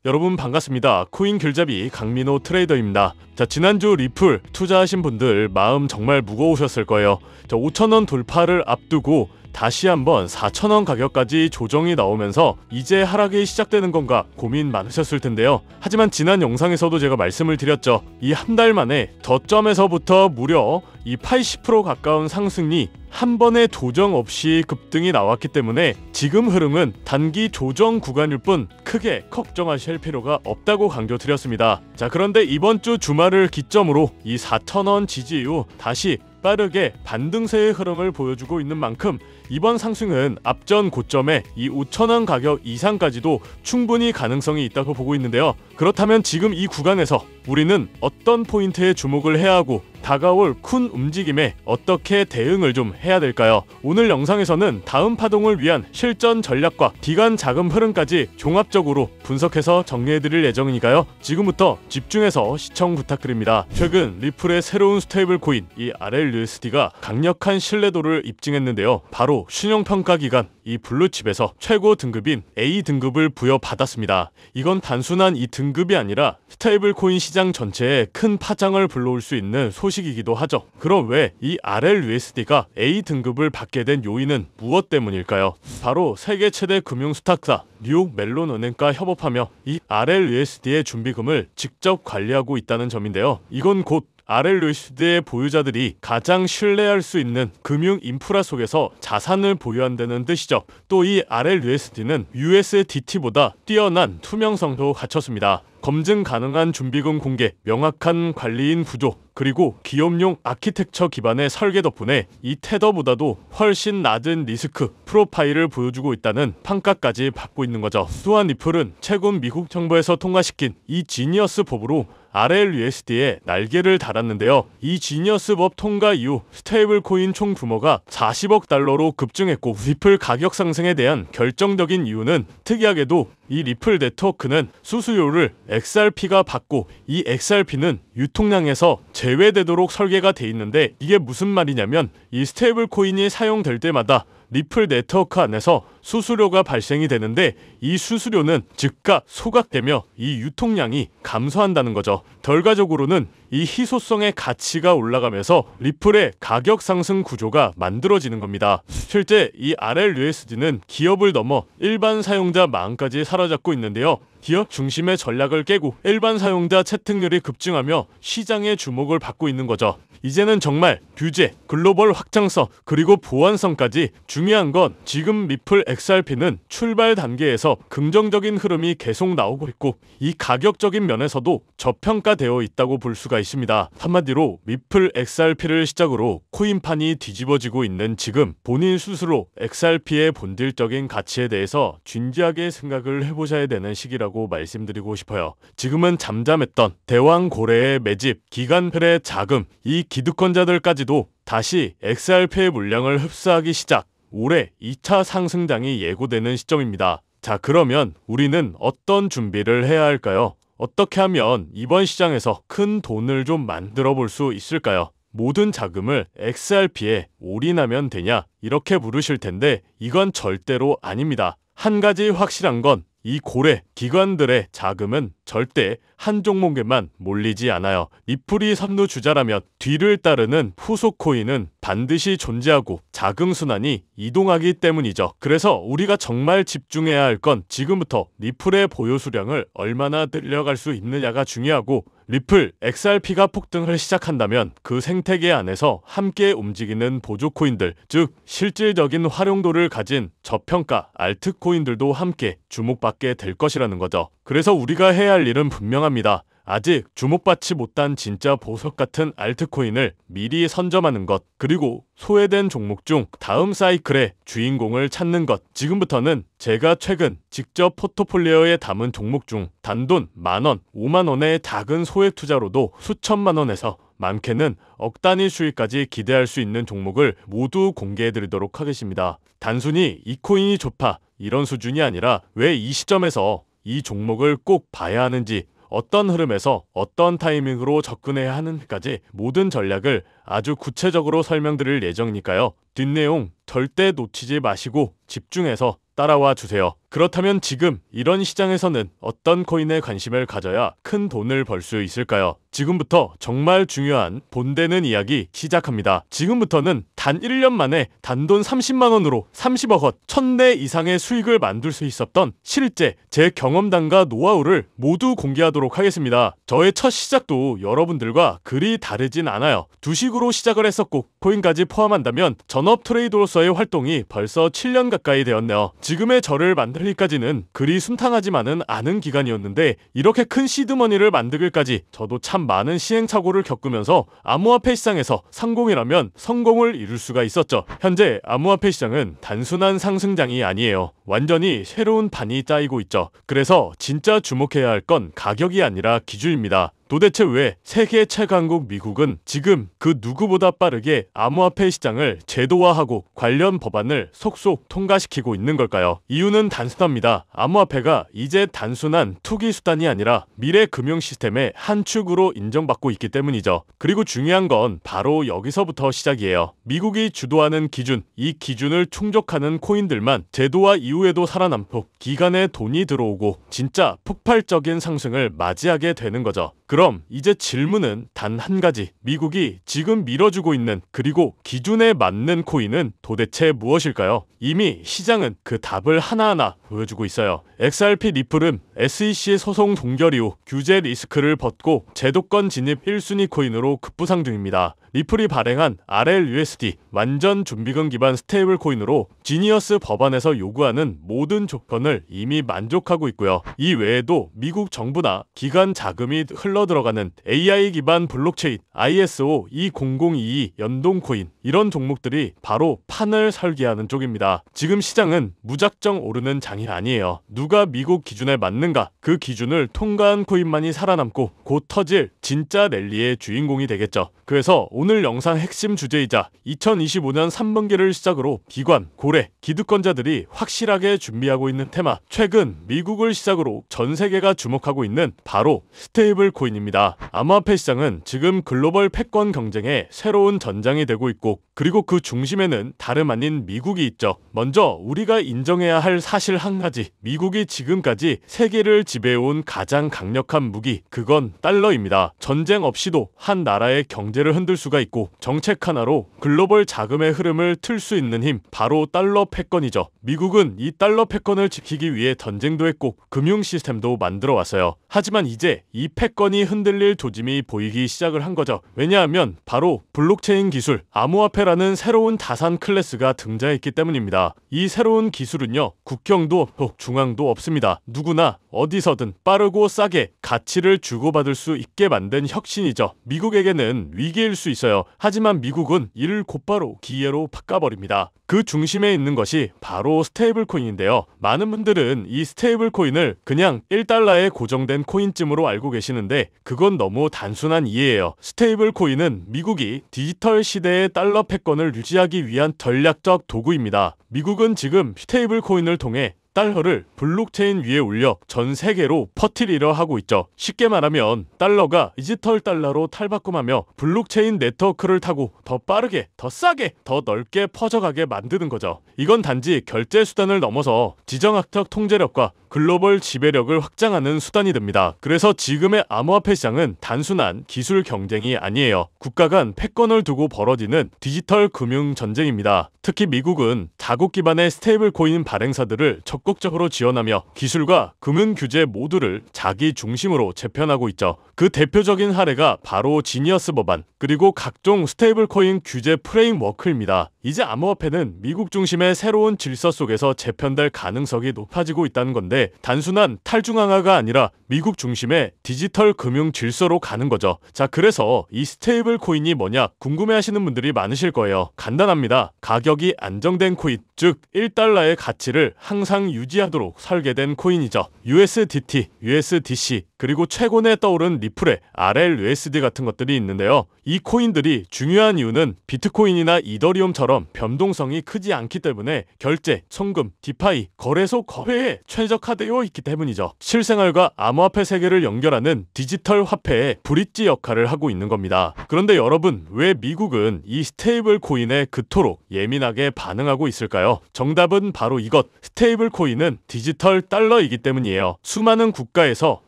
여러분 반갑습니다. 코인 길잡이 강민호 트레이더입니다. 자, 지난주 리플 투자하신 분들 마음 정말 무거우셨을 거예요. 5,000원 돌파를 앞두고 다시 한번 4,000원 가격까지 조정이 나오면서 이제 하락이 시작되는 건가 고민 많으셨을 텐데요. 하지만 지난 영상에서도 제가 말씀을 드렸죠. 이 한 달 만에 저점에서부터 무려 이 80% 가까운 상승이 한 번의 조정 없이 급등이 나왔기 때문에 지금 흐름은 단기 조정 구간일 뿐 크게 걱정하실 필요가 없다고 강조드렸습니다. 자, 그런데 이번 주 주말을 기점으로 이 4,000원 지지 이후 다시 빠르게 반등세의 흐름을 보여주고 있는 만큼 이번 상승은 앞전 고점에 이 5,000원 가격 이상까지도 충분히 가능성이 있다고 보고 있는데요. 그렇다면 지금 이 구간에서 우리는 어떤 포인트에 주목을 해야 하고 다가올 큰 움직임에 어떻게 대응을 좀 해야 될까요? 오늘 영상에서는 다음 파동을 위한 실전 전략과 기간 자금 흐름까지 종합적으로 분석해서 정리해드릴 예정이니까요. 지금부터 집중해서 시청 부탁드립니다. 최근 리플의 새로운 스테이블 코인 이 RLUSD가 강력한 신뢰도를 입증했는데요. 바로 신용평가기관 이 블루칩에서 최고 등급인 A 등급을 부여받았습니다. 이건 단순한 이 등급이 아니라 스테이블 코인 시장 전체에 큰 파장을 불러올 수 있는 소식이기도 하죠. 그럼 왜 이 RLUSD가 A 등급을 받게 된 요인은 무엇 때문일까요? 바로 세계 최대 금융 스탁사 뉴욕 멜론 은행과 협업하며 이 RLUSD의 준비금을 직접 관리하고 있다는 점인데요. 이건 곧 RLUSD의 보유자들이 가장 신뢰할 수 있는 금융 인프라 속에서 자산을 보유한다는 뜻이죠. 또 이 RLUSD는 USDT보다 뛰어난 투명성도 갖췄습니다. 검증 가능한 준비금 공개, 명확한 관리인 구조, 그리고 기업용 아키텍처 기반의 설계 덕분에 이 테더보다도 훨씬 낮은 리스크 프로파일을 보여주고 있다는 평가까지 받고 있는 거죠. 또한 리플은 최근 미국 정부에서 통과시킨 이 지니어스 법으로 RLUSD에 날개를 달았는데요. 이 지니어스 법 통과 이후 스테이블 코인 총 규모가 40억 달러로 급증했고 리플 가격 상승에 대한 결정적인 이유는 특이하게도 이 리플 네트워크는 수수료를 XRP가 받고 이 XRP는 유통량에서 제외되도록 설계가 돼 있는데 이게 무슨 말이냐면 이 스테이블 코인이 사용될 때마다 리플 네트워크 안에서 수수료가 발생이 되는데 이 수수료는 즉각 소각되며 이 유통량이 감소한다는 거죠. 결과적으로는 이 희소성의 가치가 올라가면서 리플의 가격 상승 구조가 만들어지는 겁니다. 실제 이 RLUSD는 기업을 넘어 일반 사용자 마음까지 사로잡고 있는데요. 기업 중심의 전략을 깨고 일반 사용자 채택률이 급증하며 시장의 주목을 받고 있는 거죠. 이제는 정말 규제, 글로벌 확장성, 그리고 보안성까지 중요한 건 지금 리플 XRP는 출발 단계에서 긍정적인 흐름이 계속 나오고 있고 이 가격적인 면에서도 저평가되어 있다고 볼 수가 있습니다. 한마디로 리플 XRP를 시작으로 코인판이 뒤집어지고 있는 지금 본인 스스로 XRP의 본질적인 가치에 대해서 진지하게 생각을 해보셔야 되는 시기라고 말씀드리고 싶어요. 지금은 잠잠했던 대왕고래의 매집, 기관들의 자금, 이 기득권자들까지도 다시 XRP의 물량을 흡수하기 시작, 올해 2차 상승장이 예고되는 시점입니다. 자, 그러면 우리는 어떤 준비를 해야 할까요? 어떻게 하면 이번 시장에서 큰 돈을 좀 만들어 볼 수 있을까요? 모든 자금을 XRP에 올인하면 되냐? 이렇게 물으실 텐데 이건 절대로 아닙니다. 한 가지 확실한 건 이 고래, 기관들의 자금은 절대 한 종목에만 몰리지 않아요. 리플이 선두주자라면 뒤를 따르는 후속 코인은 반드시 존재하고 자금순환이 이동하기 때문이죠. 그래서 우리가 정말 집중해야 할 건 지금부터 리플의 보유 수량을 얼마나 늘려갈 수 있느냐가 중요하고 리플 XRP가 폭등을 시작한다면 그 생태계 안에서 함께 움직이는 보조코인들, 즉 실질적인 활용도를 가진 저평가 알트코인들도 함께 주목받게 될 것이라는 거죠. 그래서 우리가 해야 할 일은 분명합니다. 아직 주목받지 못한 진짜 보석 같은 알트코인을 미리 선점하는 것, 그리고 소외된 종목 중 다음 사이클의 주인공을 찾는 것. 지금부터는 제가 최근 직접 포트폴리오에 담은 종목 중 단돈 10,000원, 50,000원의 작은 소액 투자로도 수천만 원에서 많게는 억 단위 수익까지 기대할 수 있는 종목을 모두 공개해드리도록 하겠습니다. 단순히 이 코인이 좋다 이런 수준이 아니라 왜 이 시점에서 이 종목을 꼭 봐야 하는지, 어떤 흐름에서 어떤 타이밍으로 접근해야 하는지까지 모든 전략을 아주 구체적으로 설명드릴 예정이니까요. 뒷내용 절대 놓치지 마시고 집중해서 따라와 주세요. 그렇다면 지금 이런 시장에서는 어떤 코인에 관심을 가져야 큰 돈을 벌 수 있을까요? 지금부터 정말 중요한 본되는 이야기 시작합니다. 지금부터는 단 1년 만에 단돈 30만 원으로 30억 원, 1000대 이상의 수익을 만들 수 있었던 실제 제 경험담과 노하우를 모두 공개하도록 하겠습니다. 저의 첫 시작도 여러분들과 그리 다르진 않아요. 주식으로 시작을 했었고 코인까지 포함한다면 전업 트레이더로서의 활동이 벌써 7년 가까이 되었네요. 지금의 저를 만들기까지는 그리 순탄하지만은 않은 기간이었는데 이렇게 큰 시드머니를 만들기까지 저도 참 많은 시행착오를 겪으면서 암호화폐 시장에서 성공이라면 성공을 이룰 수가 있었죠. 현재 암호화폐 시장은 단순한 상승장이 아니에요. 완전히 새로운 판이 짜이고 있죠. 그래서 진짜 주목해야 할 건 가격이 아니라 기준입니다. 도대체 왜 세계 최강국 미국은 지금 그 누구보다 빠르게 암호화폐 시장을 제도화하고 관련 법안을 속속 통과시키고 있는 걸까요? 이유는 단순합니다. 암호화폐가 이제 단순한 투기 수단이 아니라 미래 금융 시스템의 한 축으로 인정받고 있기 때문이죠. 그리고 중요한 건 바로 여기서부터 시작이에요. 미국이 주도하는 기준, 이 기준을 충족하는 코인들만 제도화 이후에도 살아남고 기간에 돈이 들어오고 진짜 폭발적인 상승을 맞이하게 되는 거죠. 그럼 이제 질문은 단 한 가지. 미국이 지금 밀어주고 있는 그리고 기준에 맞는 코인은 도대체 무엇일까요? 이미 시장은 그 답을 하나하나 보여주고 있어요. XRP 리플은 SEC 소송 종결 이후 규제 리스크를 벗고 제도권 진입 1순위 코인으로 급부상 중입니다. 리플이 발행한 RLUSD 완전 준비금 기반 스테이블 코인으로 지니어스 법안에서 요구하는 모든 조건을 이미 만족하고 있고요. 이 외에도 미국 정부나 기관 자금이 흘러들어가는 AI 기반 블록체인 ISO 20022 연동 코인 이런 종목들이 바로 판을 설계하는 쪽입니다. 지금 시장은 무작정 오르는 장이 아니에요. 누가 미국 기준에 맞는가? 그 기준을 통과한 코인만이 살아남고 곧 터질 진짜 랠리의 주인공이 되겠죠. 그래서 오늘 영상 핵심 주제이자 2025년 3분기를 시작으로 기관, 고래, 기득권자들이 확실하게 준비하고 있는 테마, 최근 미국을 시작으로 전 세계가 주목하고 있는 바로 스테이블 코인입니다. 암호화폐 시장은 지금 글로벌 패권 경쟁의 새로운 전장이 되고 있고 그리고 그 중심에는 다름 아닌 미국이 있죠. 먼저 우리가 인정해야 할 사실 한 가지, 미국이 지금까지 세계를 지배해온 가장 강력한 무기, 그건 달러입니다. 전쟁 없이도 한 나라의 경제를 흔들 수가 있고 정책 하나로 글로벌 자금의 흐름을 틀 수 있는 힘, 바로 달러 패권이죠. 미국은 이 달러 패권을 지키기 위해 전쟁도 했고 금융 시스템도 만들어 왔어요. 하지만 이제 이 패권이 흔들릴 조짐이 보이기 시작을 한 거죠. 왜냐하면 바로 블록체인 기술, 암호화폐라는 새로운 자산 클래스가 등장했기 때문입니다. 이 새로운 기술은요, 국경도 없고 중앙도 없습니다. 누구나 어디서든 빠르고 싸게 가치를 주고받을 수 있게 만든 혁신이죠. 미국에게는 위기일 수 있어요. 하지만 미국은 이를 곧바로 기회로 바꿔버립니다. 그 중심에 있는 것이 바로 스테이블 코인인데요. 많은 분들은 이 스테이블 코인을 그냥 1달러에 고정된 코인쯤으로 알고 계시는데 그건 너무 단순한 이해예요. 스테이블 코인은 미국이 디지털 시대의 달러 패권을 유지하기 위한 전략적 도구입니다. 미국은 지금 스테이블 코인을 통해 달러를 블록체인 위에 올려 전 세계로 퍼뜨리려 하고 있죠. 쉽게 말하면 달러가 디지털 달러로 탈바꿈하며 블록체인 네트워크를 타고 더 빠르게, 더 싸게, 더 넓게 퍼져가게 만드는 거죠. 이건 단지 결제 수단을 넘어서 지정학적 통제력과 글로벌 지배력을 확장하는 수단이 됩니다. 그래서 지금의 암호화폐 시장은 단순한 기술 경쟁이 아니에요. 국가 간 패권을 두고 벌어지는 디지털 금융 전쟁입니다. 특히 미국은 자국 기반의 스테이블 코인 발행사들을 적극적으로 지원하며 기술과 금융 규제 모두를 자기 중심으로 재편하고 있죠. 그 대표적인 사례가 바로 지니어스 법안, 그리고 각종 스테이블 코인 규제 프레임워크입니다. 이제 암호화폐는 미국 중심의 새로운 질서 속에서 재편될 가능성이 높아지고 있다는 건데 단순한 탈중앙화가 아니라 미국 중심의 디지털 금융 질서로 가는 거죠. 자, 그래서 이 스테이블 코인이 뭐냐 궁금해하시는 분들이 많으실 거예요. 간단합니다. 가격이 안정된 코인, 즉 1달러의 가치를 항상 유지하도록 설계된 코인이죠. USDT, USDC, 그리고 최근에 떠오른 리플의 RLUSD 같은 것들이 있는데요. 이 코인들이 중요한 이유는 비트코인이나 이더리움처럼 변동성이 크지 않기 때문에 결제, 송금, 디파이, 거래소 거래에 최적화되어 있기 때문이죠. 실생활과 암호화폐 암호화폐 세계를 연결하는 디지털 화폐의 브릿지 역할을 하고 있는 겁니다. 그런데 여러분, 왜 미국은 이 스테이블 코인에 그토록 예민하게 반응하고 있을까요? 정답은 바로 이것, 스테이블 코인은 디지털 달러이기 때문이에요. 수많은 국가에서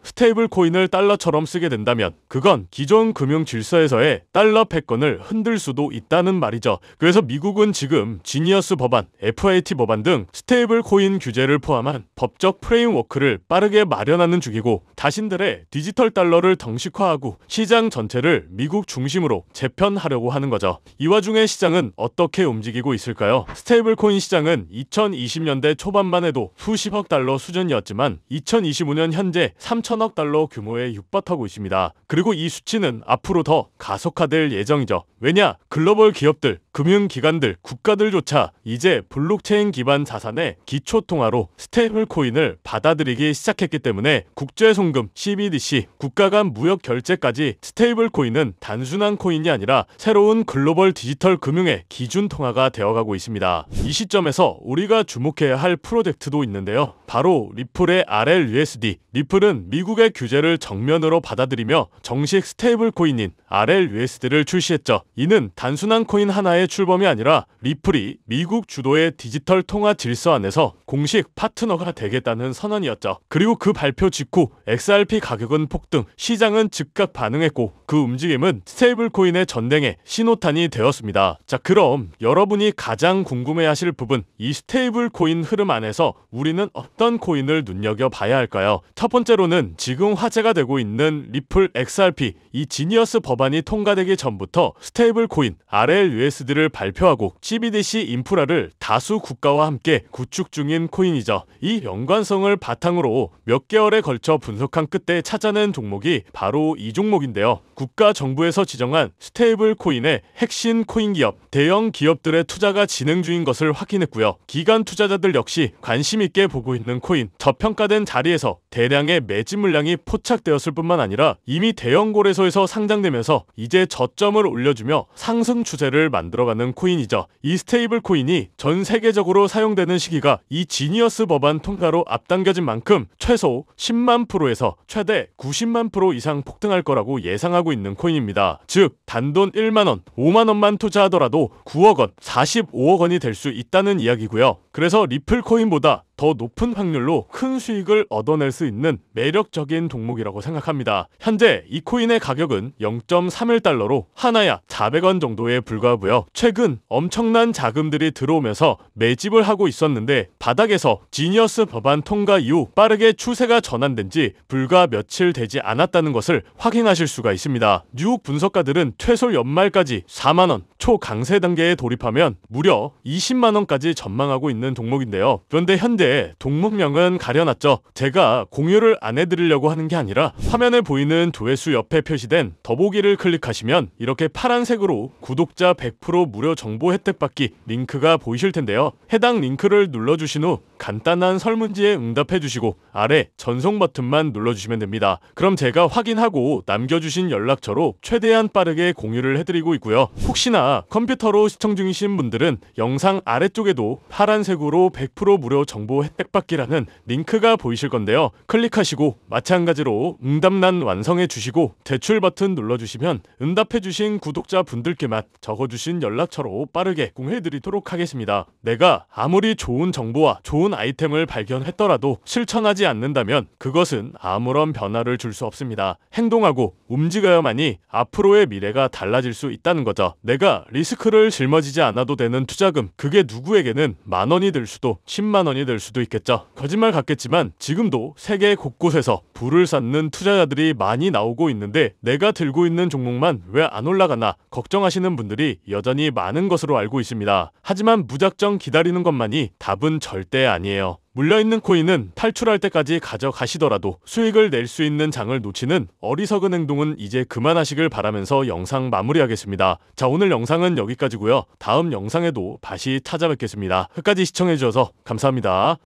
스테이블 코인을 달러처럼 쓰게 된다면 그건 기존 금융 질서에서의 달러 패권을 흔들 수도 있다는 말이죠. 그래서 미국은 지금 지니어스 법안, FAT 법안 등 스테이블 코인 규제를 포함한 법적 프레임워크를 빠르게 마련하는 중이고, 자신들의 디지털 달러를 정식화하고 시장 전체를 미국 중심으로 재편하려고 하는 거죠. 이 와중에 시장은 어떻게 움직이고 있을까요? 스테이블 코인 시장은 2020년대 초반만 해도 수십억 달러 수준이었지만 2025년 현재 3천억 달러 규모에 육박하고 있습니다. 그리고 이 수치는 앞으로 더 가속화될 예정이죠. 왜냐? 글로벌 기업들, 금융기관들, 국가들조차 이제 블록체인 기반 자산의 기초통화로 스테이블 코인을 받아들이기 시작했기 때문에 국제송금, CBDC, 국가 간 무역 결제까지 스테이블 코인은 단순한 코인이 아니라 새로운 글로벌 디지털 금융의 기준 통화가 되어가고 있습니다. 이 시점에서 우리가 주목해야 할 프로젝트도 있는데요. 바로 리플의 RLUSD. 리플은 미국의 규제를 정면으로 받아들이며 정식 스테이블 코인인 RLUSD를 출시했죠. 이는 단순한 코인 하나의 출범이 아니라 리플이 미국 주도의 디지털 통화 질서 안에서 공식 파트너가 되겠다는 선언이었죠. 그리고 그 발표 직후 XRP 가격은 폭등, 시장은 즉각 반응했고 그 움직임은 스테이블 코인의 전쟁의 신호탄이 되었습니다. 자, 그럼 여러분이 가장 궁금해하실 부분, 이 스테이블 코인 흐름 안에서 우리는 어떤 코인을 눈여겨봐야 할까요? 첫 번째로는 지금 화제가 되고 있는 리플 XRP, 이 지니어스 법안이 통과되기 전부터 스테이블 코인 RLUSD를 발표하고 CBDC 인프라를 다수 국가와 함께 구축 중인 코인이죠. 이 연관성을 바탕으로 몇 개월에 걸쳐 분석한 끝에 찾아낸 종목이 바로 이 종목인데요. 국가 정부에서 지정한 스테이블 코인의 핵심 코인 기업, 대형 기업들의 투자가 진행 중인 것을 확인했고요. 기관 투자자들 역시 관심 있게 보고 있는 코인, 저평가된 자리에서 대량의 매집 물량이 포착되었을 뿐만 아니라 이미 대형 거래소에서 상장되면서 이제 저점을 올려주며 상승 추세를 만들어가는 코인이죠. 이 스테이블 코인이 전 세계적으로 사용되는 시기가 이 지니어스 법안 통과로 앞당겨진 만큼 최소 10만 프로에서 최대 90만 프로 이상 폭등할 거라고 예상하고 있는 코인입니다. 즉 단돈 1만원, 5만원만 투자하더라도 9억원, 45억원이 될 수 있다는 이야기고요. 그래서 리플 코인보다 더 높은 확률로 큰 수익을 얻어낼 수 있는 매력적인 종목이라고 생각합니다. 현재 이 코인의 가격은 0.31달러로 하나야 400원 정도에 불과하고요. 최근 엄청난 자금들이 들어오면서 매집을 하고 있었는데 바닥에서 지니어스 법안 통과 이후 빠르게 추세가 전환된 지 불과 며칠 되지 않았다는 것을 확인하실 수가 있습니다. 뉴욕 분석가들은 최소 연말까지 4만원, 초강세 단계에 돌입하면 무려 20만원까지 전망하고 있는 종목인데요. 그런데 현재 종목명은 가려놨죠. 제가 공유를 안 해드리려고 하는 게 아니라 화면에 보이는 조회수 옆에 표시된 더보기를 클릭하시면 이렇게 파란색으로 구독자 100% 무료 정보 혜택 받기 링크가 보이실 텐데요. 해당 링크를 눌러주신 후 간단한 설문지에 응답해 주시고 아래 전송 버튼만 눌러주시면 됩니다. 그럼 제가 확인하고 남겨주신 연락처로 최대한 빠르게 공유를 해드리고 있고요. 혹시나 컴퓨터로 시청 중이신 분들은 영상 아래쪽에도 파란색으로 100% 무료 정보 혜택 받기라는 링크가 보이실 건데요. 클릭하시고 마찬가지로 응답란 완성해 주시고 제출 버튼 눌러주시면 응답해 주신 구독자 분들께만 적어주신 연락처로 빠르게 공유해 드리도록 하겠습니다. 내가 아무리 좋은 정보와 좋은 아이템을 발견했더라도 실천하지 않는다면 그것은 아무런 변화를 줄 수 없습니다. 행동하고 움직여야만이 앞으로의 미래가 달라질 수 있다는 거죠. 내가 리스크를 짊어지지 않아도 되는 투자금, 그게 누구에게는 만원이 될 수도 10만원이 될 수도 있겠죠. 거짓말 같겠지만 지금도 세계 곳곳에서 불을 쌓는 투자자들이 많이 나오고 있는데 내가 들고 있는 종목만 왜 안 올라가나 걱정하시는 분들이 여전히 많은 것으로 알고 있습니다. 하지만 무작정 기다리는 것만이 답은 절대 아니에요. 물려있는 코인은 탈출할 때까지 가져가시더라도 수익을 낼 수 있는 장을 놓치는 어리석은 행동은 이제 그만하시길 바라면서 영상 마무리하겠습니다. 자, 오늘 영상은 여기까지고요. 다음 영상에도 다시 찾아뵙겠습니다. 끝까지 시청해주셔서 감사합니다.